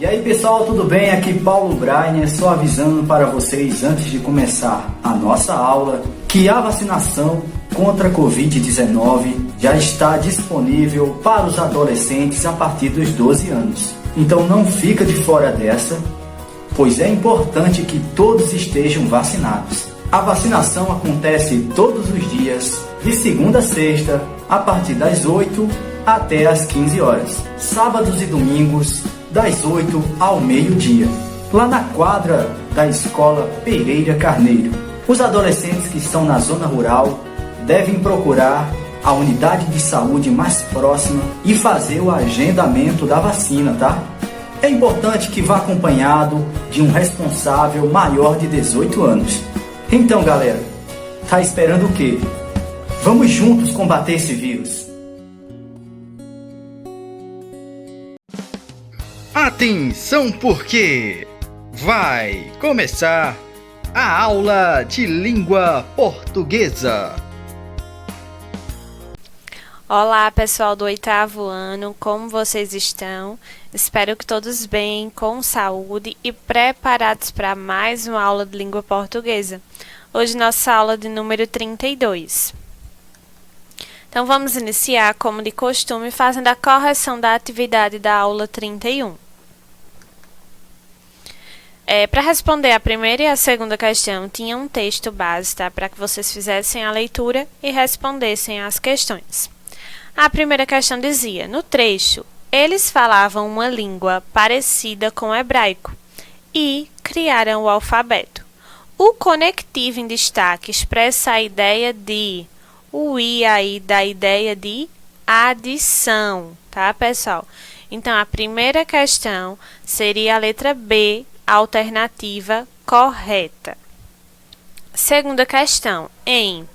E aí pessoal, tudo bem? Aqui Paulo Brainer, só avisando para vocês antes de começar a nossa aula que a vacinação contra a Covid-19 já está disponível para os adolescentes a partir dos 12 anos. Então não fica de fora dessa, pois é importante que todos estejam vacinados. A vacinação acontece todos os dias, de segunda a sexta, a partir das 8 até as 15 horas. Sábados e domingos, das 8 ao meio-dia, lá na quadra da Escola Pereira Carneiro. Os adolescentes que estão na zona rural devem procurar a unidade de saúde mais próxima e fazer o agendamento da vacina, tá? É importante que vá acompanhado de um responsável maior de 18 anos. Então, galera, tá esperando o quê? Vamos juntos combater esse vírus. Atenção, porque vai começar a aula de língua portuguesa. Olá, pessoal do 8º ano, como vocês estão? Espero que todos bem, com saúde e preparados para mais uma aula de língua portuguesa. Hoje nossa aula de número 32. Então vamos iniciar, como de costume, fazendo a correção da atividade da aula 31. Para responder a primeira e a segunda questão, tinha um texto base, tá? Para que vocês fizessem a leitura e respondessem as questões. A primeira questão dizia, no trecho, eles falavam uma língua parecida com o hebraico e criaram o alfabeto. O conectivo em destaque expressa a ideia de, o I aí da ideia de adição, tá, pessoal? Então, a primeira questão seria a letra B, alternativa correta. Segunda questão, em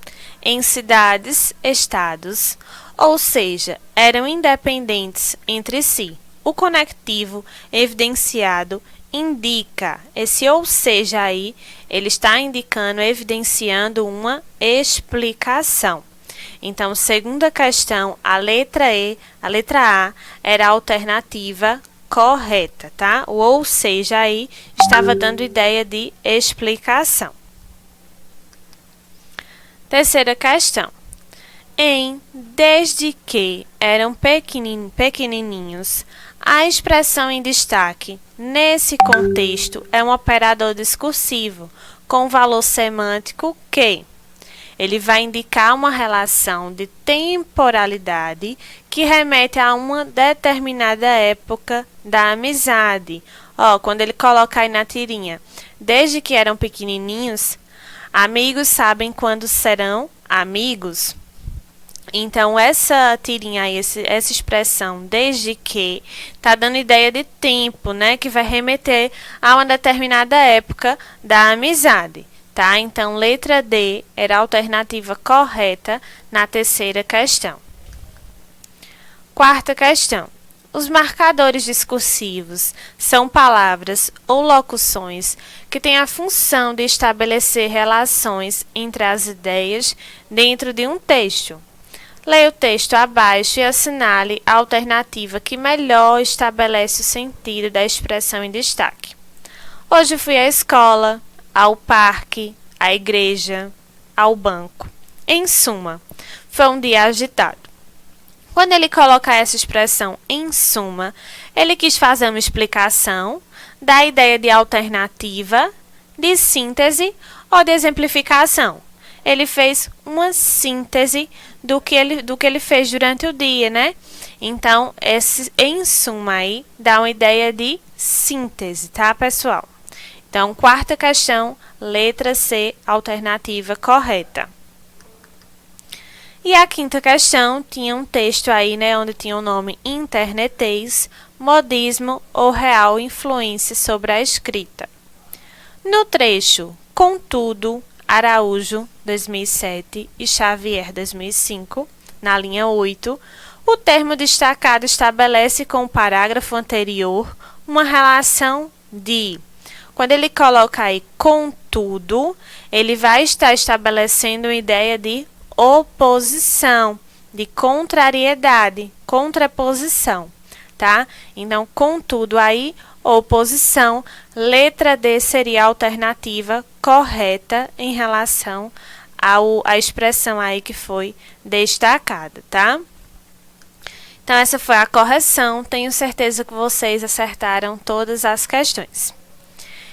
cidades, estados, ou seja, eram independentes entre si. O conectivo evidenciado indica, esse ou seja aí, ele está indicando, evidenciando uma explicação. Então, segunda questão, a letra E, a letra A, era a alternativa correta, tá? O ou seja aí estava dando ideia de explicação. Terceira questão. Desde que eram pequenininhos, a expressão em destaque, nesse contexto, é um operador discursivo com valor semântico que ele vai indicar uma relação de temporalidade que remete a uma determinada época da amizade. Quando ele coloca aí na tirinha, desde que eram pequenininhos, amigos sabem quando serão amigos. Então, essa tirinha aí, essa expressão, desde que, está dando ideia de tempo, né? Que vai remeter a uma determinada época da amizade, tá? Então, letra D era a alternativa correta na terceira questão. Quarta questão. Os marcadores discursivos são palavras ou locuções que têm a função de estabelecer relações entre as ideias dentro de um texto. Leia o texto abaixo e assinale a alternativa que melhor estabelece o sentido da expressão em destaque. Hoje fui à escola, ao parque, à igreja, ao banco. Em suma, foi um dia agitado. Quando ele coloca essa expressão em suma, ele quis fazer uma explicação da ideia de alternativa, de síntese ou de exemplificação. Ele fez uma síntese do que ele fez durante o dia, né? Então, esse em suma aí dá uma ideia de síntese, tá, pessoal? Então, quarta questão, letra C, alternativa correta. E a quinta questão tinha um texto aí, né, onde tinha o nome internetês, modismo ou real influência sobre a escrita. No trecho, contudo, Araújo, 2007, e Xavier, 2005, na linha 8, o termo destacado estabelece com o parágrafo anterior uma relação de. Quando ele coloca aí contudo, ele vai estar estabelecendo uma ideia de oposição, de contrariedade, contraposição. tá? Então, contudo, aí, oposição, letra D seria a alternativa correta em relação à expressão aí que foi destacada, tá? Então, essa foi a correção. Tenho certeza que vocês acertaram todas as questões.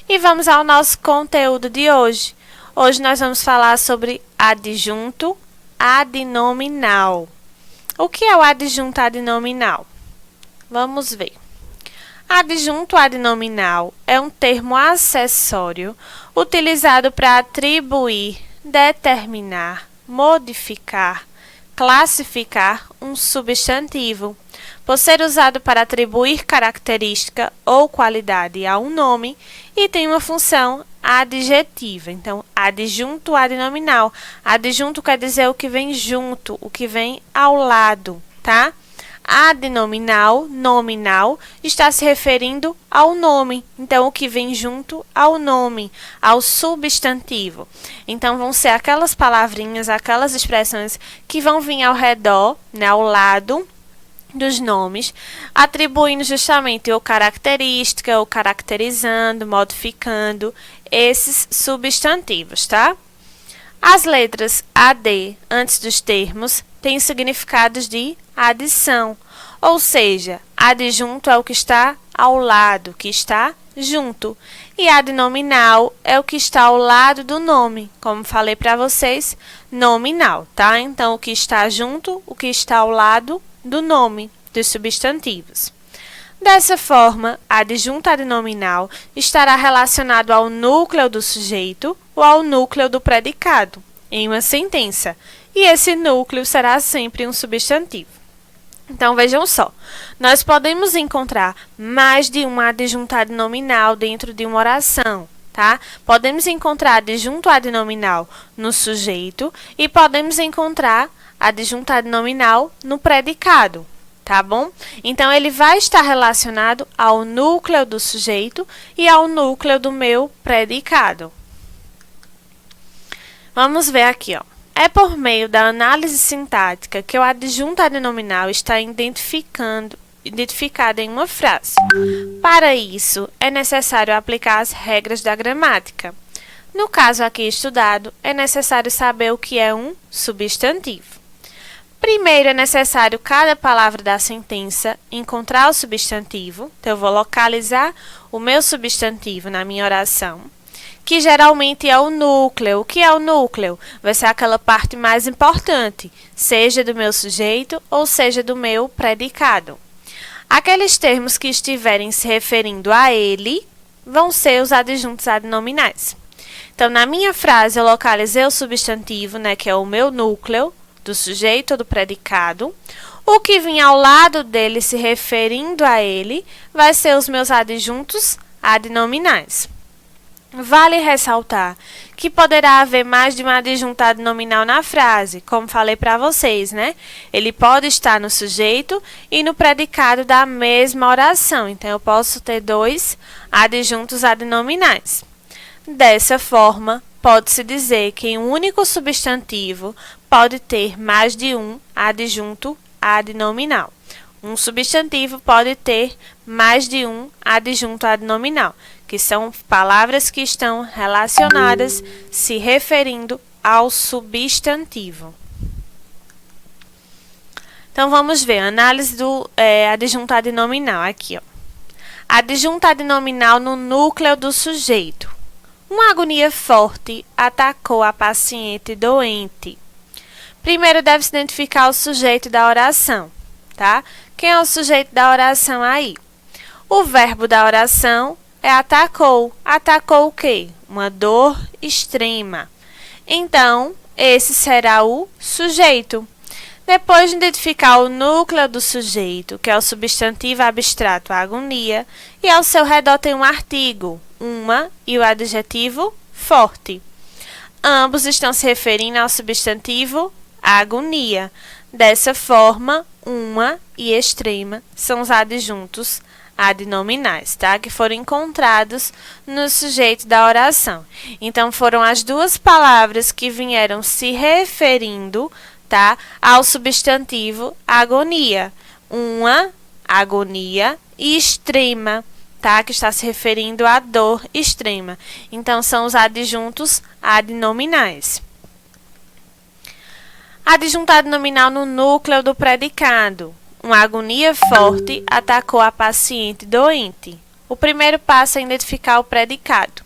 E vamos ao nosso conteúdo de hoje. Hoje nós vamos falar sobre adjunto adnominal. O que é o adjunto adnominal? Vamos ver. Adjunto adnominal é um termo acessório utilizado para atribuir, determinar, modificar, classificar um substantivo. Por ser usado para atribuir característica ou qualidade a um nome e tem uma função adjetiva. Então, adjunto adnominal. Adjunto quer dizer o que vem junto, o que vem ao lado, tá? Adnominal, nominal, está se referindo ao nome. Então, o que vem junto ao nome, ao substantivo. Então, vão ser aquelas palavrinhas, aquelas expressões que vão vir ao redor, né, ao lado dos nomes, atribuindo justamente ou característica, ou caracterizando, modificando esses substantivos, tá? As letras AD antes dos termos têm significados de adição, ou seja, adjunto é o que está ao lado, que está junto, e adnominal é o que está ao lado do nome, como falei para vocês, nominal, tá? Então, o que está junto, o que está ao lado do nome, dos substantivos. Dessa forma, adjunto adnominal estará relacionado ao núcleo do sujeito ou ao núcleo do predicado, em uma sentença, e esse núcleo será sempre um substantivo. Então, vejam só, nós podemos encontrar mais de um adjunto adnominal dentro de uma oração, tá? Podemos encontrar adjunto adnominal no sujeito e podemos encontrar adjunto adnominal no predicado, tá bom? Então, ele vai estar relacionado ao núcleo do sujeito e ao núcleo do meu predicado. Vamos ver aqui, ó. É por meio da análise sintática que o adjunto adnominal está identificado em uma frase. Para isso, é necessário aplicar as regras da gramática. No caso aqui estudado, é necessário saber o que é um substantivo. Primeiro, é necessário cada palavra da sentença encontrar o substantivo. Então, eu vou localizar o meu substantivo na minha oração, que geralmente é o núcleo. O que é o núcleo? Vai ser aquela parte mais importante, seja do meu sujeito ou seja do meu predicado. Aqueles termos que estiverem se referindo a ele vão ser os adjuntos adnominais. Então, na minha frase, eu localizei o substantivo, né, que é o meu núcleo, do sujeito ou do predicado. O que vinha ao lado dele se referindo a ele vai ser os meus adjuntos adnominais. Vale ressaltar que poderá haver mais de um adjunto adnominal na frase, como falei para vocês, né? Ele pode estar no sujeito e no predicado da mesma oração. Então, eu posso ter dois adjuntos adnominais. Dessa forma, pode-se dizer que um único substantivo pode ter mais de um adjunto adnominal. Um substantivo pode ter mais de um adjunto adnominal, que são palavras que estão relacionadas se referindo ao substantivo. Então, vamos ver a análise do adjunto adnominal aqui, ó. Adjunto adnominal no núcleo do sujeito. Uma agonia forte atacou a paciente doente. Primeiro, deve-se identificar o sujeito da oração, tá? Quem é o sujeito da oração aí? O verbo da oração é atacou. Atacou o quê? Uma dor extrema. Então, esse será o sujeito. Depois de identificar o núcleo do sujeito, que é o substantivo abstrato agonia, e ao seu redor tem um artigo, uma, e o adjetivo forte. Ambos estão se referindo ao substantivo agonia. Dessa forma, uma e extrema são os adjuntos adnominais, tá? Que foram encontrados no sujeito da oração. Então, foram as duas palavras que vieram se referindo, tá, ao substantivo agonia. Uma agonia, e extrema, tá? Que está se referindo à dor extrema. Então, são os adjuntos adnominais. Adjunto adnominal no núcleo do predicado. Uma agonia forte atacou a paciente doente. O primeiro passo é identificar o predicado.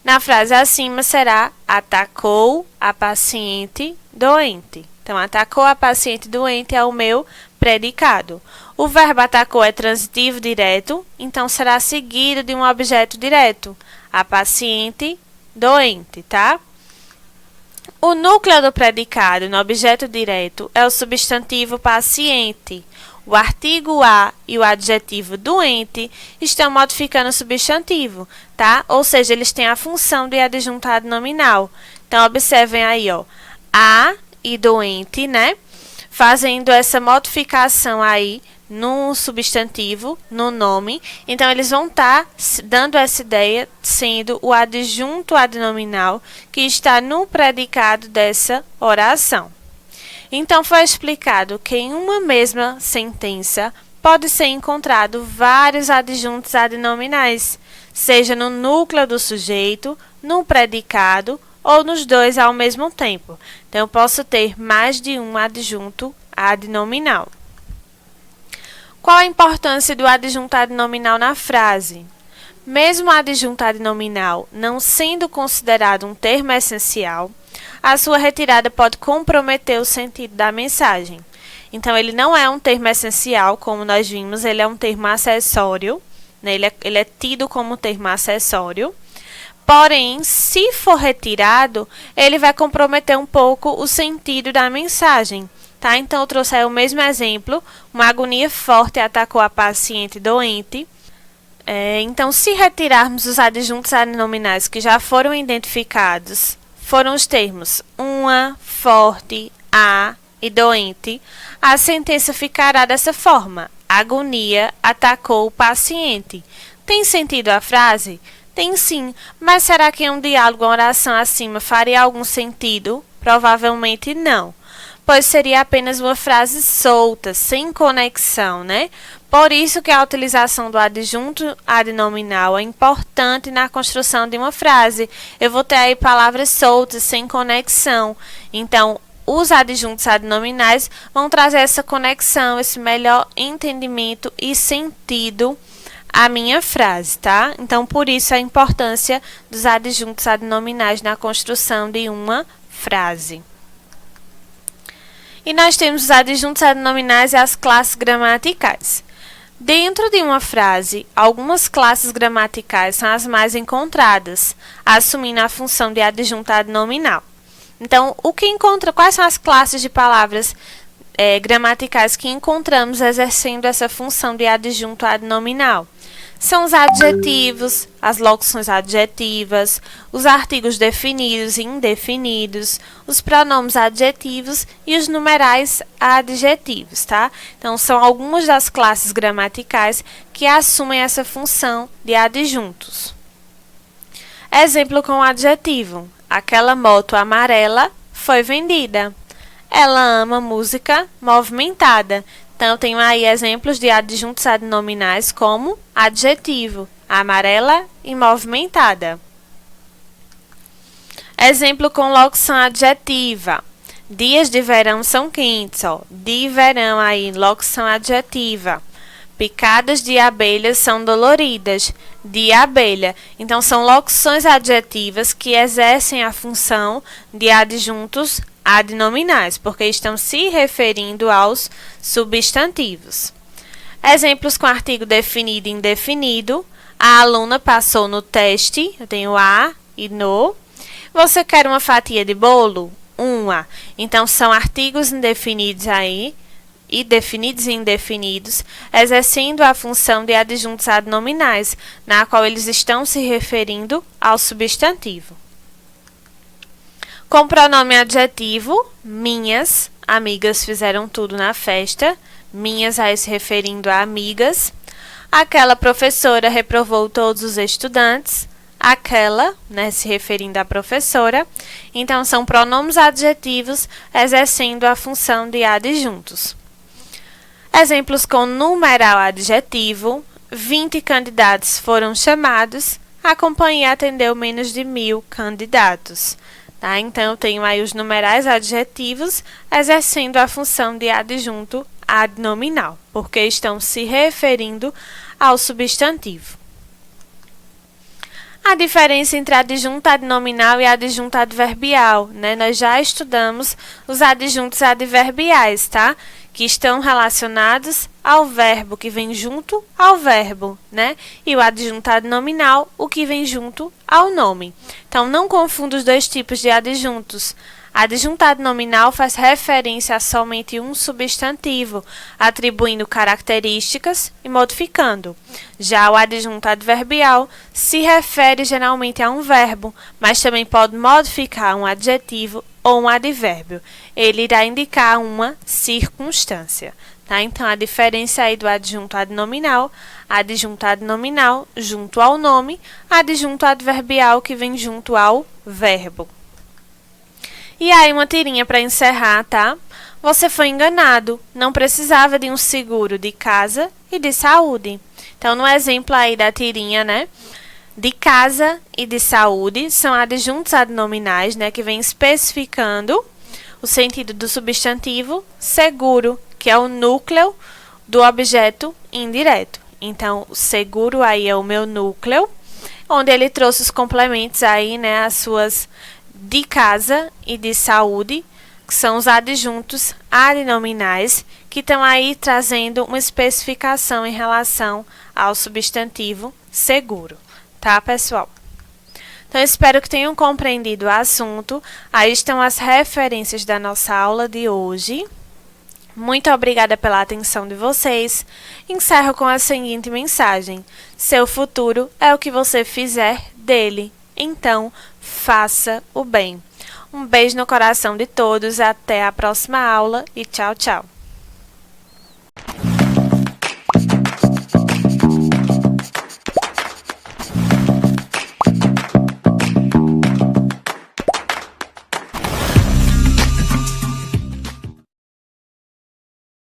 Na frase acima será atacou a paciente doente. Então, atacou a paciente doente é o meu predicado. O verbo atacou é transitivo direto, então será seguido de um objeto direto. A paciente doente, tá? O núcleo do predicado no objeto direto é o substantivo paciente. O artigo a e o adjetivo doente estão modificando o substantivo, tá? Ou seja, eles têm a função de adjunto adnominal. Então, observem aí, ó, a e doente, né? Fazendo essa modificação aí no substantivo, no nome. Então, eles vão estar dando essa ideia, sendo o adjunto adnominal que está no predicado dessa oração. Então, foi explicado que em uma mesma sentença pode ser encontrado vários adjuntos adnominais, seja no núcleo do sujeito, no predicado ou nos dois ao mesmo tempo. Então, eu posso ter mais de um adjunto adnominal. Qual a importância do adjunto adnominal na frase? Mesmo o adjunto adnominal não sendo considerado um termo essencial, a sua retirada pode comprometer o sentido da mensagem. Então, ele não é um termo essencial, como nós vimos, ele é um termo acessório, né? Ele é tido como termo acessório. Porém, se for retirado, ele vai comprometer um pouco o sentido da mensagem. Tá? Então, eu trouxe aí o mesmo exemplo. Uma agonia forte atacou a paciente doente. Então, se retirarmos os adjuntos adnominais que já foram identificados, foram os termos uma, forte, a e doente, a sentença ficará dessa forma. Agonia atacou o paciente. Tem sentido a frase? Tem sim, mas será que em um diálogo ou oração acima faria algum sentido? Provavelmente não, pois seria apenas uma frase solta, sem conexão, né? Por isso que a utilização do adjunto adnominal é importante na construção de uma frase. Eu vou ter aí palavras soltas, sem conexão. Então, os adjuntos adnominais vão trazer essa conexão, esse melhor entendimento e sentido à minha frase, tá? Então, por isso a importância dos adjuntos adnominais na construção de uma frase. E nós temos os adjuntos adnominais e as classes gramaticais. Dentro de uma frase, algumas classes gramaticais são as mais encontradas, assumindo a função de adjunto adnominal. Então, quais são as classes de palavras gramaticais que encontramos exercendo essa função de adjunto adnominal? São os adjetivos, as locuções adjetivas, os artigos definidos e indefinidos, os pronomes adjetivos e os numerais adjetivos, tá? Então, são algumas das classes gramaticais que assumem essa função de adjuntos. Exemplo com o adjetivo. Aquela moto amarela foi vendida. Ela ama música movimentada. Então, eu tenho aí exemplos de adjuntos adnominais como adjetivo, amarela e movimentada. Exemplo com locução adjetiva. Dias de verão são quentes, ó. De verão aí, locução adjetiva. Picadas de abelhas são doloridas. De abelha. Então, são locuções adjetivas que exercem a função de adjuntos adnominais, porque estão se referindo aos substantivos. Exemplos com artigo definido e indefinido. A aluna passou no teste. Eu tenho a e no. Você quer uma fatia de bolo? Uma. Então, são artigos indefinidos aí, e definidos e indefinidos, exercendo a função de adjuntos adnominais, na qual eles estão se referindo ao substantivo. Com pronome adjetivo, minhas amigas fizeram tudo na festa. Minhas aí se referindo a amigas. Aquela professora reprovou todos os estudantes. Aquela, né, se referindo à professora. Então, são pronomes adjetivos exercendo a função de adjuntos. Exemplos com numeral adjetivo: 20 candidatos foram chamados, a companhia atendeu menos de 1.000 candidatos. Tá? Então, eu tenho aí os numerais adjetivos exercendo a função de adjunto adnominal, porque estão se referindo ao substantivo. A diferença entre adjunto adnominal e adjunto adverbial, né? Nós já estudamos os adjuntos adverbiais, tá? Que estão relacionados ao verbo que vem junto ao verbo, né? E o adjunto adnominal, o que vem junto ao nome. Então, não confunda os dois tipos de adjuntos. Adjunto adnominal faz referência a somente um substantivo, atribuindo características e modificando. Já o adjunto adverbial se refere geralmente a um verbo, mas também pode modificar um adjetivo ou um advérbio. Ele irá indicar uma circunstância. Tá? Então, a diferença aí do adjunto adnominal junto ao nome, adjunto adverbial que vem junto ao verbo. E aí, uma tirinha para encerrar, tá? Você foi enganado, não precisava de um seguro de casa e de saúde. Então, no exemplo aí da tirinha, né? De casa e de saúde são adjuntos adnominais, né? Que vem especificando o sentido do substantivo seguro, que é o núcleo do objeto indireto. Então, o seguro aí é o meu núcleo, onde ele trouxe os complementos aí, né? As suas de casa e de saúde, que são os adjuntos adnominais, que estão aí trazendo uma especificação em relação ao substantivo seguro, tá, pessoal? Então, espero que tenham compreendido o assunto. Aí estão as referências da nossa aula de hoje. Muito obrigada pela atenção de vocês. Encerro com a seguinte mensagem: seu futuro é o que você fizer dele. Então, faça o bem. Um beijo no coração de todos, até a próxima aula e tchau, tchau!